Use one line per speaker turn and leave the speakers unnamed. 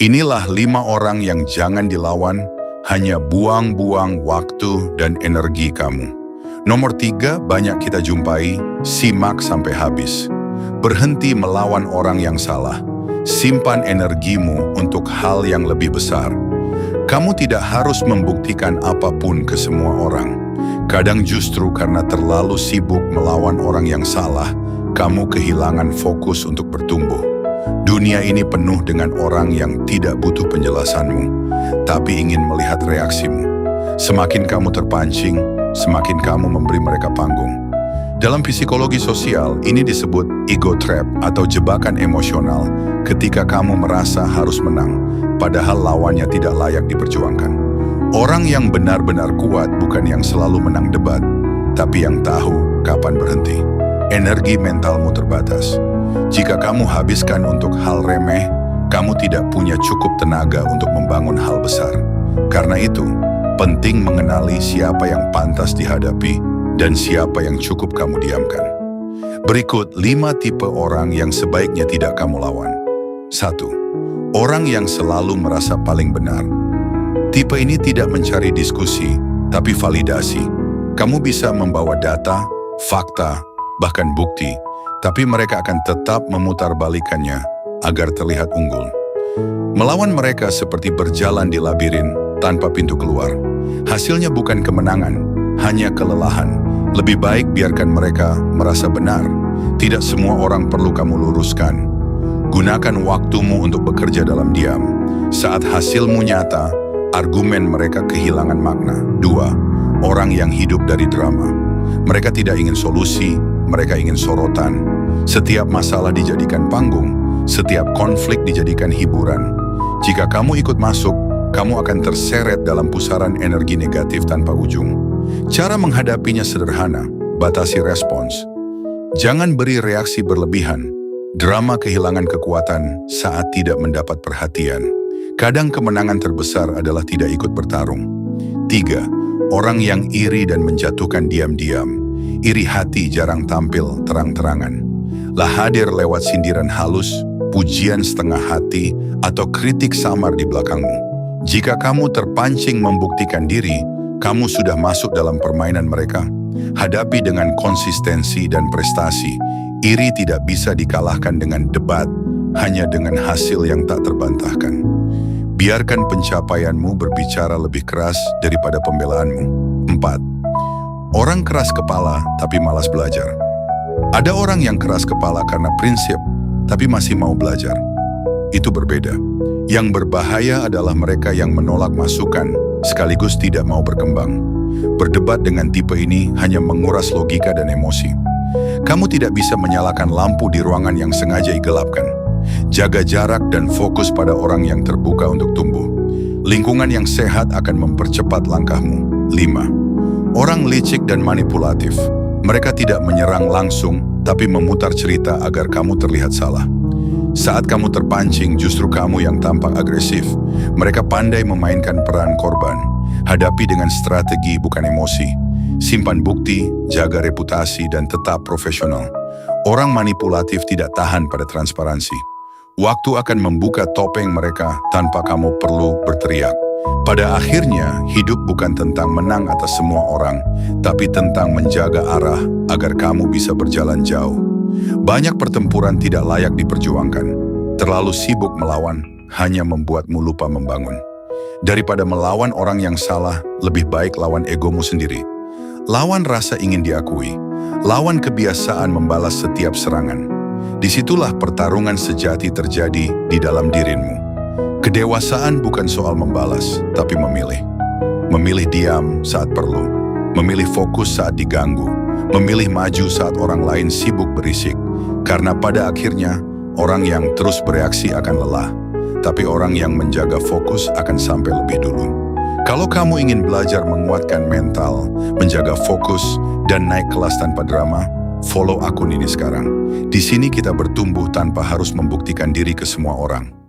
Inilah 5 orang yang jangan dilawan, hanya buang-buang waktu dan energi kamu. Nomor 3, banyak kita jumpai, simak sampai habis. Berhenti melawan orang yang salah. Simpan energimu untuk hal yang lebih besar. Kamu tidak harus membuktikan apapun ke semua orang. Kadang justru karena terlalu sibuk melawan orang yang salah, kamu kehilangan fokus untuk bertumbuh. Dunia ini penuh dengan orang yang tidak butuh penjelasanmu, tapi ingin melihat reaksimu. Semakin kamu terpancing, semakin kamu memberi mereka panggung. Dalam psikologi sosial, ini disebut ego trap atau jebakan emosional ketika kamu merasa harus menang, padahal lawannya tidak layak diperjuangkan. Orang yang benar-benar kuat bukan yang selalu menang debat, tapi yang tahu kapan berhenti. Energi mentalmu terbatas. Jika kamu habiskan untuk hal remeh, kamu tidak punya cukup tenaga untuk membangun hal besar. Karena itu, penting mengenali siapa yang pantas dihadapi dan siapa yang cukup kamu diamkan. Berikut 5 tipe orang yang sebaiknya tidak kamu lawan. 1. Orang yang selalu merasa paling benar. Tipe ini tidak mencari diskusi, tapi validasi. Kamu bisa membawa data, fakta, bahkan bukti, tapi mereka akan tetap memutarbalikannya agar terlihat unggul. Melawan mereka seperti berjalan di labirin tanpa pintu keluar. Hasilnya bukan kemenangan, hanya kelelahan. Lebih baik biarkan mereka merasa benar. Tidak semua orang perlu kamu luruskan. Gunakan waktumu untuk bekerja dalam diam. Saat hasilmu nyata, argumen mereka kehilangan makna. 2. Orang yang hidup dari drama. Mereka tidak ingin solusi, mereka ingin sorotan. Setiap masalah dijadikan panggung, setiap konflik dijadikan hiburan. Jika kamu ikut masuk, kamu akan terseret dalam pusaran energi negatif tanpa ujung. Cara menghadapinya sederhana, batasi respons. Jangan beri reaksi berlebihan. Drama kehilangan kekuatan saat tidak mendapat perhatian. Kadang kemenangan terbesar adalah tidak ikut bertarung. 3. Orang yang iri dan menjatuhkan diam-diam. Iri hati jarang tampil terang-terangan. Hadir lewat sindiran halus, pujian setengah hati, atau kritik samar di belakangmu. Jika kamu terpancing membuktikan diri, kamu sudah masuk dalam permainan mereka. Hadapi dengan konsistensi dan prestasi. Iri tidak bisa dikalahkan dengan debat, hanya dengan hasil yang tak terbantahkan. Biarkan pencapaianmu berbicara lebih keras daripada pembelaanmu. 4. Orang keras kepala tapi malas belajar. Ada orang yang keras kepala karena prinsip, tapi masih mau belajar. Itu berbeda. Yang berbahaya adalah mereka yang menolak masukan, sekaligus tidak mau berkembang. Berdebat dengan tipe ini hanya menguras logika dan emosi. Kamu tidak bisa menyalakan lampu di ruangan yang sengaja digelapkan. Jaga jarak dan fokus pada orang yang terbuka untuk tumbuh. Lingkungan yang sehat akan mempercepat langkahmu. 5. Orang licik dan manipulatif. Mereka tidak menyerang langsung, tapi memutar cerita agar kamu terlihat salah. Saat kamu terpancing, justru kamu yang tampak agresif. Mereka pandai memainkan peran korban. Hadapi dengan strategi, bukan emosi. Simpan bukti, jaga reputasi, dan tetap profesional. Orang manipulatif tidak tahan pada transparansi. Waktu akan membuka topeng mereka tanpa kamu perlu berteriak. Pada akhirnya, hidup bukan tentang menang atas semua orang, tapi tentang menjaga arah agar kamu bisa berjalan jauh. Banyak pertempuran tidak layak diperjuangkan. Terlalu sibuk melawan hanya membuatmu lupa membangun. Daripada melawan orang yang salah, lebih baik lawan egomu sendiri. Lawan rasa ingin diakui. Lawan kebiasaan membalas setiap serangan. Disitulah pertarungan sejati terjadi di dalam dirimu. Kedewasaan bukan soal membalas, tapi memilih. Memilih diam saat perlu. Memilih fokus saat diganggu. Memilih maju saat orang lain sibuk berisik. Karena pada akhirnya, orang yang terus bereaksi akan lelah. Tapi orang yang menjaga fokus akan sampai lebih dulu. Kalau kamu ingin belajar menguatkan mental, menjaga fokus, dan naik kelas tanpa drama, follow akun ini sekarang. Di sini kita bertumbuh tanpa harus membuktikan diri ke semua orang.